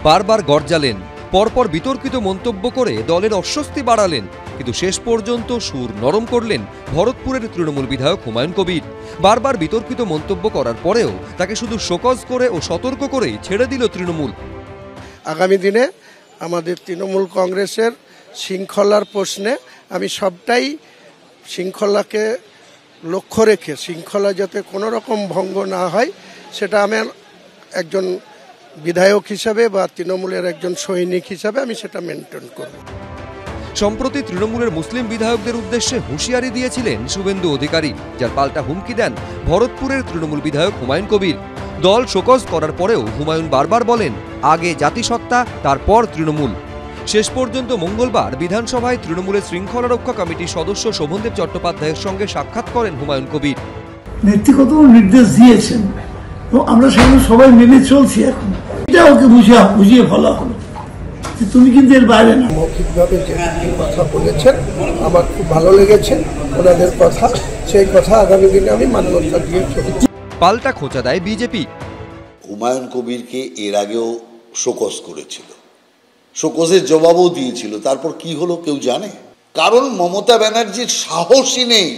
বারবার গর্জালেন, পরপর বিতর্কিত মন্তব্য করে দলের অস্বস্তি বাড়ালেন, কিন্তু শেষ পর্যন্ত সুর নরম করলেন ভরতপুরের তৃণমূল বিধায়ক হুমায়ুন কবির। বারবার বিতর্কিত মন্তব্য করার পরেও তাকে শুধু শোকজ করে ও সতর্ক করেই ছেড়ে দিল তৃণমূল। আগামী দিনে আমাদের তৃণমূল কংগ্রেসের শৃঙ্খলার প্রশ্নে আমি সবটাই শৃঙ্খলাকে লক্ষ্য রেখে, শৃঙ্খলা যাতে কোনো রকম ভঙ্গ না হয় সেটা আমার একজন বিধায়ক হিসাবে বা তৃণমূলের একজন সৈনিক হিসাবে আমি সেটা মেনটেন করব। সম্প্রতি তৃণমূলের মুসলিম বিধায়কদের উদ্দেশ্যে হুঁশিয়ারি দিয়েছিলেন শুভেন্দু অধিকারী, যার পাল্টা হুমকি দেন ভরতপুরের তৃণমূল বিধায়ক হুমায়ুন কবির। দল শোকজ করার পরেও হুমায়ুন বারবার বলেন, আগে জাতিসত্তা, তারপর তৃণমূল। শেষ পর্যন্ত মঙ্গলবার বিধানসভায় তৃণমূলের শৃঙ্খলা রক্ষা কমিটির সদস্য শোভনদেব চট্টোপাধ্যায়ের সঙ্গে সাক্ষাৎ করেন হুমায়ুন কবির। নেতৃত্ব নির্দেশ দিয়েছেন এবং আমরা সেগুলো সবাই মেনে চলছি। এখন এটা ওকে বুঝিয়ে বলা হলো যে তুমি কিন্তু এর বাইরে না। মৌখিকভাবে যে কথা বলেছেন আমার খুব ভালো লেগেছে ওনাদের কথা, সেই কথা আগামী দিনে আমি মান্যতা দিয়ে চলব। পাল্টা খোঁচা দেয় বিজেপি। হুমায়ুন কবিরকে এর আগেও শোকজ করেছিল, শোকজের জবাবও দিয়েছিল, তারপর কি হলো কেউ জানে? কারণ মমতা ব্যানার্জির সাহসই নেই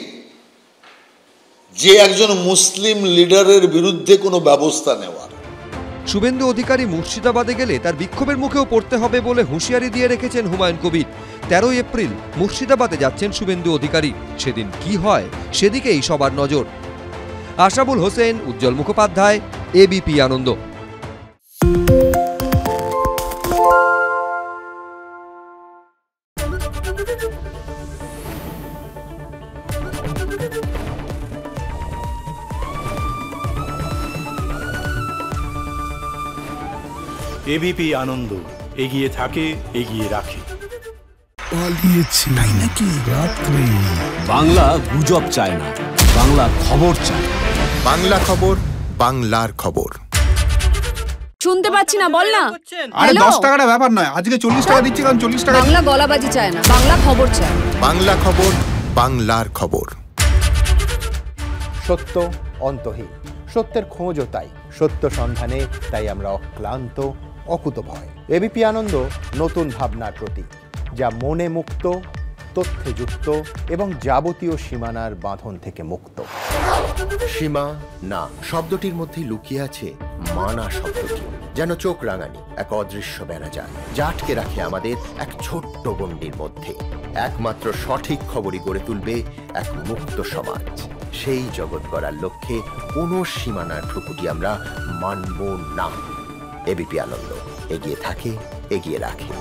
যে একজন মুসলিম লিডারের বিরুদ্ধে কোনো ব্যবস্থা নেওয়ার। শুভেন্দু অধিকারী মুর্শিদাবাদে গেলে তার বিক্ষোভের মুখেও পড়তে হবে বলে হুঁশিয়ারি দিয়ে রেখেছেন হুমায়ুন কবির। 13 এপ্রিল মুর্শিদাবাদে যাচ্ছেন শুভেন্দু অধিকারী। সেদিন কি হয় সেদিকেই সবার নজর। আশাবুল হোসেন, উজ্জ্বল মুখোপাধ্যায়, এবিপি আনন্দ। এবিপি আনন্দ, এগিয়ে থাকে, এগিয়ে রাখে। পালিয়েছে তাই নাকি? রাত্রি বাংলা গুজব চায় না, বাংলা খবর চায়। বাংলা খবর, বাংলার খবর। শুনতে পাচ্ছি না, বল না। আরে 10 টাকাটা ব্যাপার নয়, আজকে 40 টাকা দিচ্ছি, কারণ 40 টাকা। বাংলা গলাবাজি চায় না, বাংলা খবর চায়। বাংলা খবর, বাংলার খবর। সত্য অন্তহীন, সত্যের খোঁজও তাই, সত্য সন্ধানে তাই আমরা অক্লান্ত, অকুতভয়। এবিপি আনন্দ নতুন ভাবনার প্রতীক, যা মনে মুক্ত, তথ্যে যুক্ত এবং যাবতীয় সীমানার বাঁধন থেকে মুক্ত। সীমা না শব্দটির মধ্যে লুকিয়ে আছে মানা শব্দটি, যেন চোখ রাঙানি এক অদৃশ্য বেড়াজাল, যা আটকে রাখে আমাদের এক ছোট্ট গণ্ডির মধ্যে। একমাত্র সঠিক খবরই গড়ে তুলবে এক মুক্ত সমাজ। সেই জগৎ গড়ার লক্ষ্যে কোনো সীমানার ঠুকুটি আমরা মানব না। এবিপি আনন্দ, এগিয়ে থাকে, এগিয়ে রাখে।